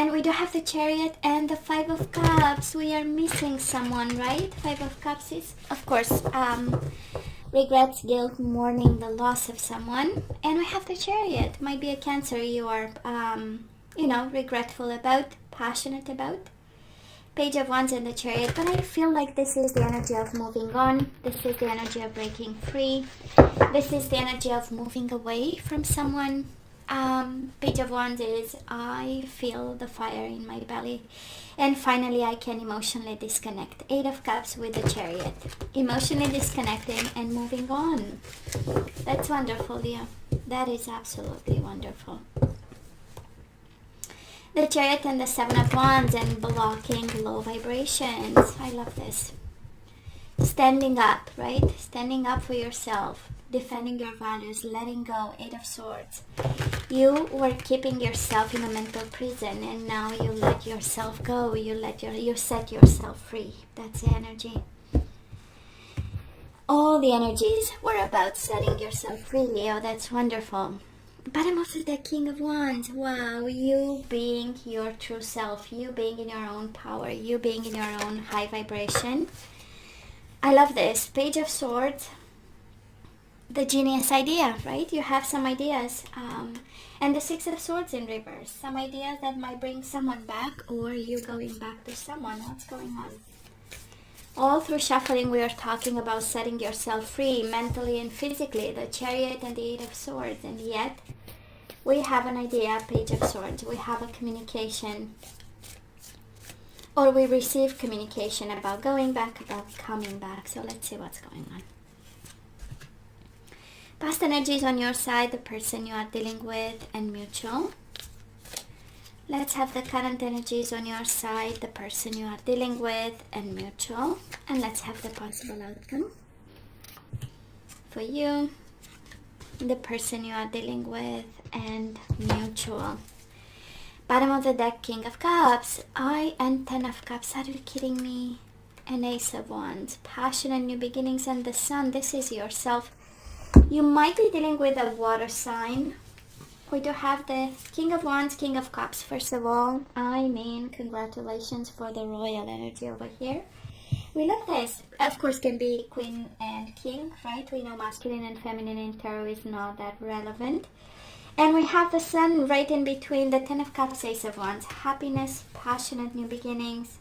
And we do have the Chariot and the Five of Cups. We are missing someone, right? Five of Cups is, of course, regrets, guilt, mourning the loss of someone. And we have the Chariot. Might be a Cancer you are, regretful about, passionate about. Page of Wands and the Chariot. But I feel like this is the energy of moving on. This is the energy of breaking free. This is the energy of moving away from someone. Page of Wands is, I feel the fire in my belly. And finally, I can emotionally disconnect. Eight of Cups with the Chariot. Emotionally disconnecting and moving on. That's wonderful, Leo. That is absolutely wonderful. The Chariot and the Seven of Wands and blocking low vibrations. I love this. Standing up, right? Standing up for yourself. Defending your values. Letting go. Eight of Swords. You were keeping yourself in a mental prison and now you let yourself go. You set yourself free. That's the energy. All the energies were about setting yourself free, Leo. That's wonderful. Bottom of the King of Wands. Wow, you being your true self, you being in your own power, you being in your own high vibration. I love this. Page of Swords. The genius idea, right? You have some ideas. And the Six of Swords in reverse. Some ideas that might bring someone back or you going back to someone. What's going on? All through shuffling, we are talking about setting yourself free mentally and physically. The Chariot and the Eight of Swords. And yet, we have an idea, Page of Swords. We have a communication. Or we receive communication about going back, about coming back. So let's see what's going on. Past energies on your side, the person you are dealing with, and mutual. Let's have the current energies on your side, the person you are dealing with, and mutual. And let's have the possible outcome for you, the person you are dealing with, and mutual. Bottom of the deck, King of Cups. And Ten of Cups. Are you kidding me? An Ace of Wands. Passion and new beginnings, and the Sun. This is yourself. You might be dealing with a water sign. We do have the King of Wands, King of Cups. First of all, congratulations for the royal energy over here. We love this. Of course, can be Queen and King, right? We know masculine and feminine in tarot is not that relevant. And we have the Sun right in between the Ten of Cups, Ace of Wands. Happiness, passionate new beginnings.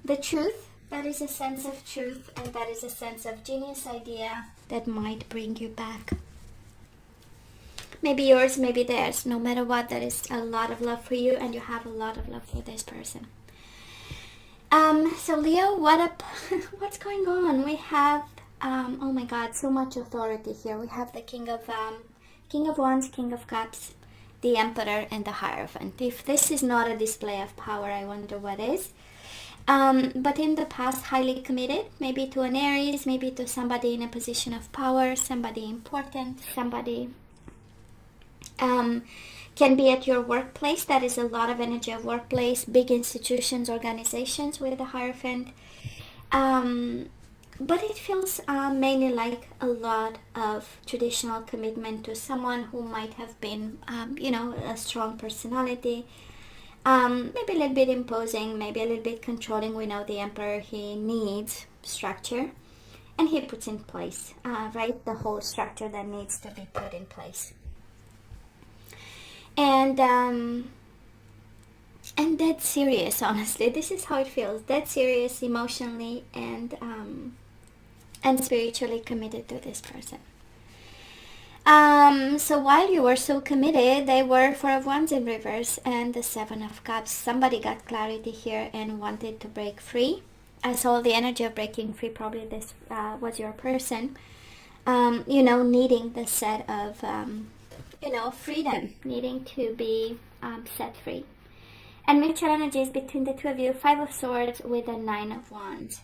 The truth. That is a sense of truth, and that is a sense of genius idea that might bring you back. Maybe yours, maybe theirs. No matter what, there is a lot of love for you, and you have a lot of love for this person. So Leo, what's going on? We have, oh my God, so much authority here. We have the King of Wands, King of Cups, the Emperor, and the Hierophant. If this is not a display of power, I wonder what is. But in the past, highly committed, maybe to an Aries, maybe to somebody in a position of power, somebody important, somebody can be at your workplace. That is a lot of energy of workplace, big institutions, organizations with the Hierophant. But it feels mainly like a lot of traditional commitment to someone who might have been, a strong personality. Maybe a little bit imposing, maybe a little bit controlling. We know the Emperor, he needs structure, and he puts in place, right, the whole structure that needs to be put in place. And dead serious, honestly. This is how it feels. Dead serious, emotionally and spiritually committed to this person. So while you were so committed, they were Four of Wands in reverse and the Seven of Cups. Somebody got clarity here and wanted to break free. I saw the energy of breaking free. Probably this was your person, needing the set of, freedom, needing to be set free. And mutual energies between the two of you, Five of Swords with a Nine of Wands.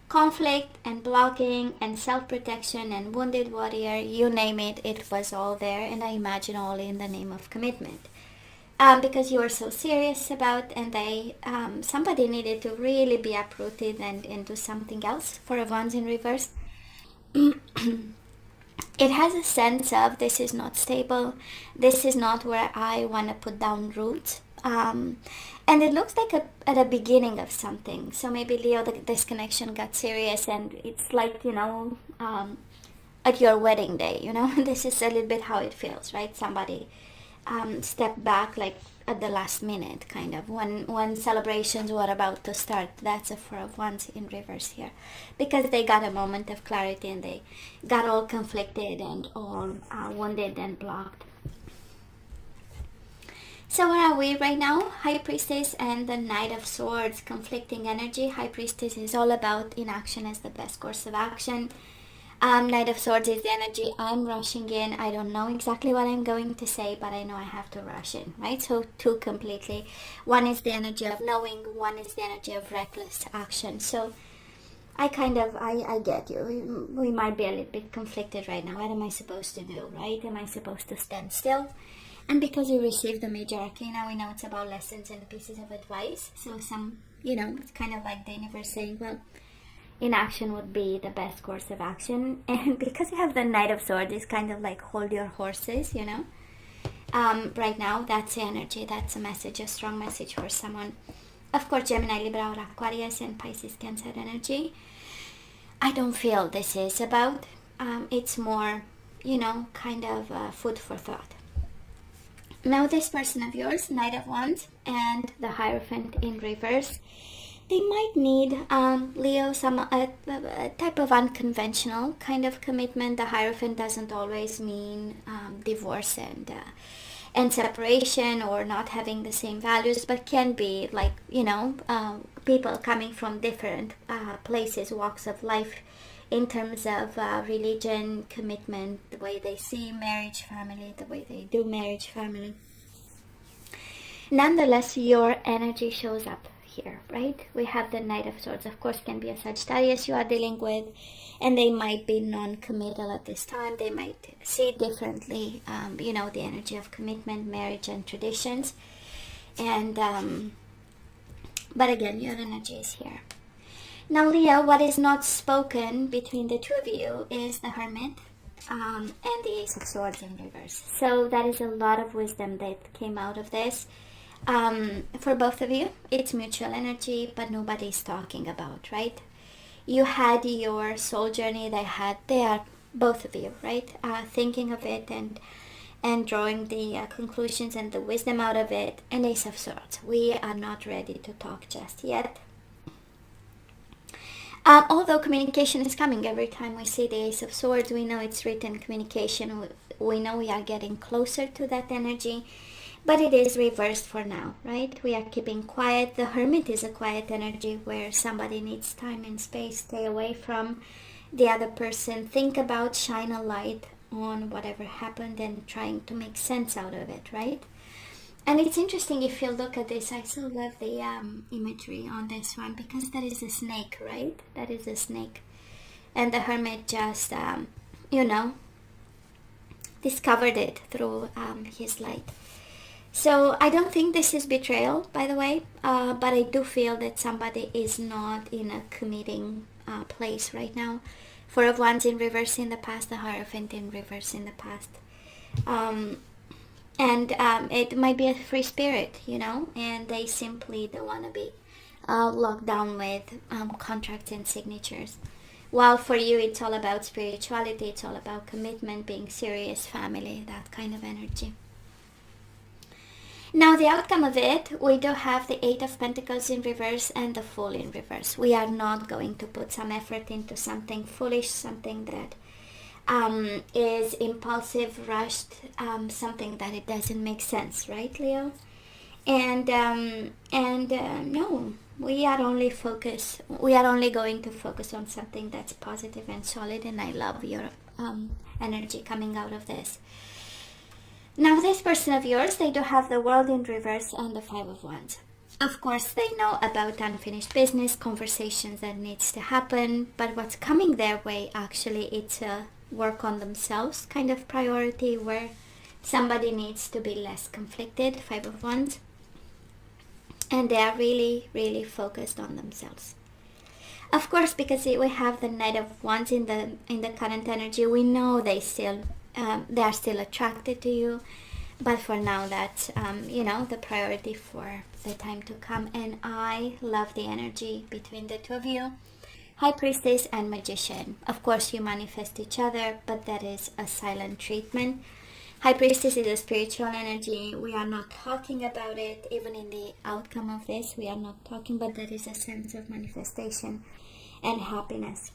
Conflict and blocking and self-protection and wounded warrior, you name it, it was all there. And I imagine all in the name of commitment. Because you were so serious about, and somebody needed to really be uprooted and do something else. Four of Wands in reverse. It has a sense of, this is not stable. This is not where I want to put down roots. And it looks like at a beginning of something. So maybe Leo, this connection got serious, and it's like, at your wedding day, this is a little bit how it feels, right? Somebody stepped back like at the last minute, kind of, when celebrations were about to start. That's a Four of Wands in reverse here, because they got a moment of clarity and they got all conflicted and all wounded and blocked. So where are we right now? High Priestess and the Knight of Swords, conflicting energy. High Priestess is all about inaction as the best course of action. Knight of Swords is the energy, I'm rushing in. I don't know exactly what I'm going to say, but I know I have to rush in, right? So two completely. One is the energy of knowing, one is the energy of reckless action. So I get you. We might be a little bit conflicted right now. What am I supposed to do, right? Am I supposed to stand still? And because we received the major arcana, we know it's about lessons and pieces of advice. So it's kind of like the universe saying, well, inaction would be the best course of action. And because you have the Knight of Swords, it's kind of like hold your horses, right now, that's the energy. That's a message, a strong message for someone. Of course, Gemini, Libra, or Aquarius, and Pisces, Cancer energy. I don't feel this is about. It's more, kind of food for thought. Now this person of yours, Knight of Wands and the Hierophant in reverse, they might need, Leo, a type of unconventional kind of commitment. The Hierophant doesn't always mean divorce and separation or not having the same values, but can be like, people coming from different places, walks of life, in terms of religion, commitment, the way they see marriage, family, the way they do marriage, family. Nonetheless, your energy shows up here, right? We have the Knight of Swords. Of course, can be a Sagittarius you are dealing with, and they might be non-committal at this time. They might see differently, the energy of commitment, marriage, and traditions. And but again, your energy is here. Now, Leo, what is not spoken between the two of you is the Hermit and the Ace of Swords in reverse. So that is a lot of wisdom that came out of this. For both of you, it's mutual energy, but nobody's talking about, right? You had your soul journey, they are both of you, right? Thinking of it and drawing the conclusions and the wisdom out of it. And Ace of Swords, we are not ready to talk just yet. Although communication is coming every time we see the Ace of Swords, we know it's written communication. We know we are getting closer to that energy, but it is reversed for now, right? We are keeping quiet. The Hermit is a quiet energy where somebody needs time and space, stay away from the other person, think about, shine a light on whatever happened and trying to make sense out of it, right? And it's interesting if you look at this. I so love the imagery on this one, because that is a snake, right? That is a snake. And the Hermit just, discovered it through his light. So I don't think this is betrayal, by the way, but I do feel that somebody is not in a committing place right now. Four of Wands in reverse in the past, the Hierophant in reverse in the past. And it might be a free spirit, and they simply don't want to be locked down with contracts and signatures. While for you, it's all about spirituality, it's all about commitment, being serious, family, that kind of energy. Now, the outcome of it, we do have the Eight of Pentacles in reverse and the Fool in reverse. We are not going to put some effort into something foolish, something that is impulsive, rushed, something that it doesn't make sense, right, Leo? And no, we are only going to focus on something that's positive and solid, and I love your energy coming out of this. Now, this person of yours, they do have the World in reverse and the Five of Wands. Of course, they know about unfinished business, conversations that needs to happen, but what's coming their way, actually, it's a work on themselves kind of priority, where somebody needs to be less conflicted, Five of Wands, and they are really, really focused on themselves. Of course, because we have the Knight of Wands in the current energy, we know they are still attracted to you, But for now, that's, you know, the priority for the time to come. And I love the energy between the two of you. High Priestess and Magician. Of course, you manifest each other, but that is a silent treatment. High Priestess is a spiritual energy. We are not talking about it. Even in the outcome of this, we are not talking, but there is a sense of manifestation and happiness.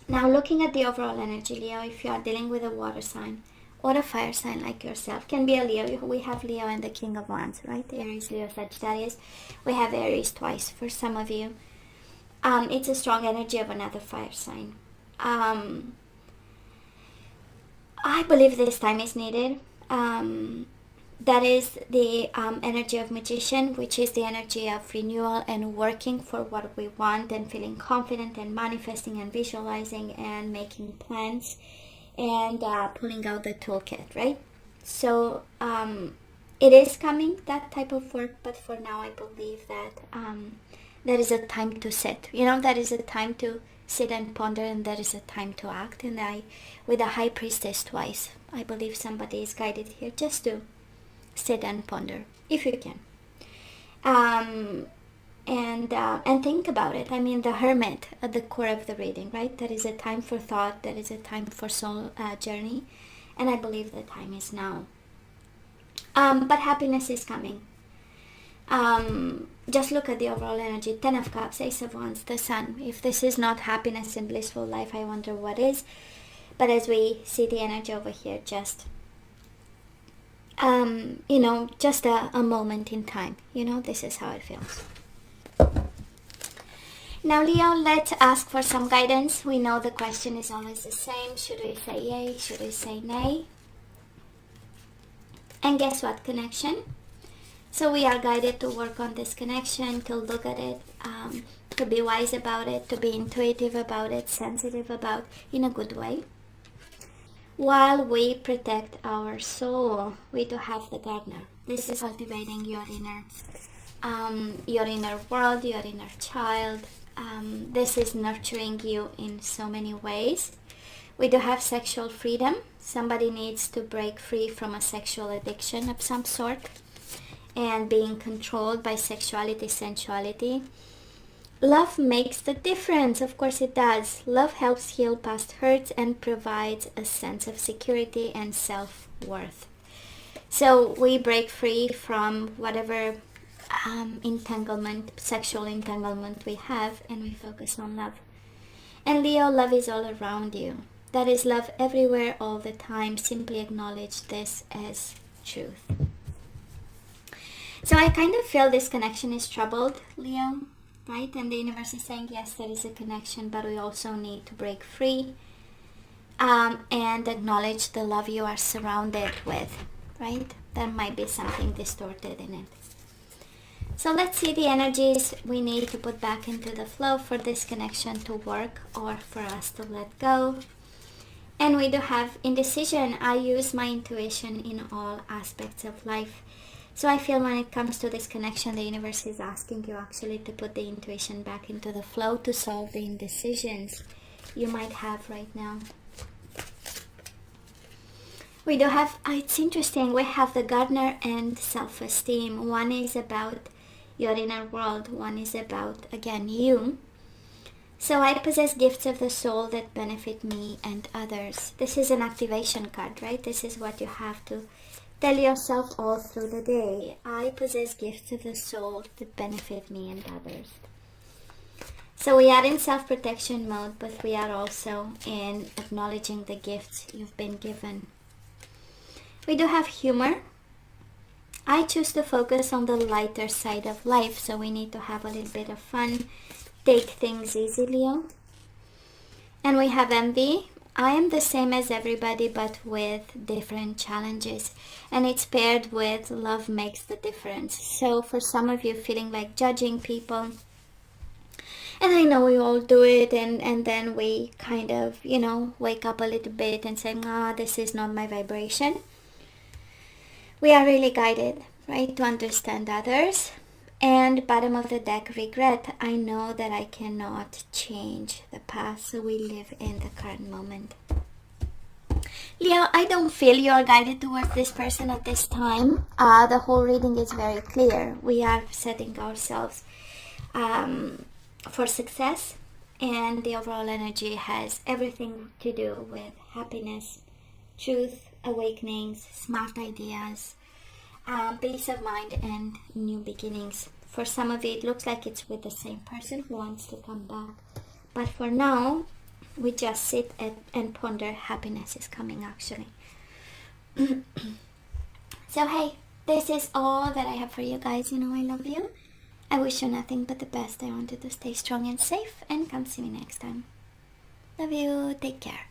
Now, looking at the overall energy, Leo, if you are dealing with a water sign or a fire sign like yourself, can be a Leo. We have Leo and the King of Wands, right? Aries, Leo, Sagittarius. We have Aries twice for some of you. It's a strong energy of another fire sign. I believe this time is needed. That is the energy of Magician, which is the energy of renewal and working for what we want and feeling confident and manifesting and visualizing and making plans and pulling out the toolkit, right? So it is coming, that type of work, but for now I believe that there is a time to sit. You know, there is a time to sit and ponder, and there is a time to act. And with a High Priestess twice, I believe somebody is guided here just to sit and ponder, if you can, and think about it. I mean, the Hermit at the core of the reading, right? There is a time for thought, there is a time for soul journey, and I believe the time is now. But happiness is coming. Just look at the overall energy. 10 of Cups, Ace of Wands, the Sun. If this is not happiness and blissful life, I wonder what is. But as we see the energy over here, just you know, just a moment in time. You know, this is how it feels. Now, Leo, let's ask for some guidance. We know the question is always the same. Should we say yay? Should we say nay? And guess what? Connection. So we are guided to work on this connection, to look at it, to be wise about it, to be intuitive about it, sensitive about, in a good way. While we protect our soul, we do have the gardener. This is cultivating your inner world, your inner child. This is nurturing you in so many ways. We do have sexual freedom. Somebody needs to break free from a sexual addiction of some sort and being controlled by sexuality, sensuality. Love makes the difference. Of course it does. Love helps heal past hurts and provides a sense of security and self-worth. So we break free from whatever entanglement, sexual entanglement we have, and we focus on love. And Leo, love is all around you. That is love everywhere, all the time. Simply acknowledge this as truth. So I kind of feel this connection is troubled, Leo, right? And the universe is saying, yes, there is a connection, but we also need to break free and acknowledge the love you are surrounded with, right? There might be something distorted in it. So let's see the energies we need to put back into the flow for this connection to work or for us to let go. And we do have indecision. I use my intuition in all aspects of life. So I feel when it comes to this connection, the universe is asking you actually to put the intuition back into the flow to solve the indecisions you might have right now. We do have, it's interesting, we have the gardener and self-esteem. One is about your inner world, one is about, again, you. So I possess gifts of the soul that benefit me and others. This is an activation card, right? This is what you have to tell yourself all through the day. I possess gifts of the soul that benefit me and others. So we are in self-protection mode, but we are also in acknowledging the gifts you've been given. We do have humor. I choose to focus on the lighter side of life, so we need to have a little bit of fun. Take things easy, Leo. And we have envy. I am the same as everybody, but with different challenges. And it's paired with love makes the difference. So for some of you feeling like judging people, and I know we all do it, and then we kind of, you know, wake up a little bit and say, this is not my vibration. We are really guided, right, to understand others. And bottom of the deck, regret. I know that I cannot change the past, so we live in the current moment. Leo, I don't feel you are guided towards this person at this time. The whole reading is very clear. We are setting ourselves for success, and the overall energy has everything to do with happiness, truth, awakenings, smart ideas, peace of mind, and new beginnings. For some of you, it looks like it's with the same person who wants to come back. But for now, we just sit and ponder. Happiness is coming, actually. So, hey, this is all that I have for you guys. You know I love you. I wish you nothing but the best. I want you to stay strong and safe, and come see me next time. Love you. Take care.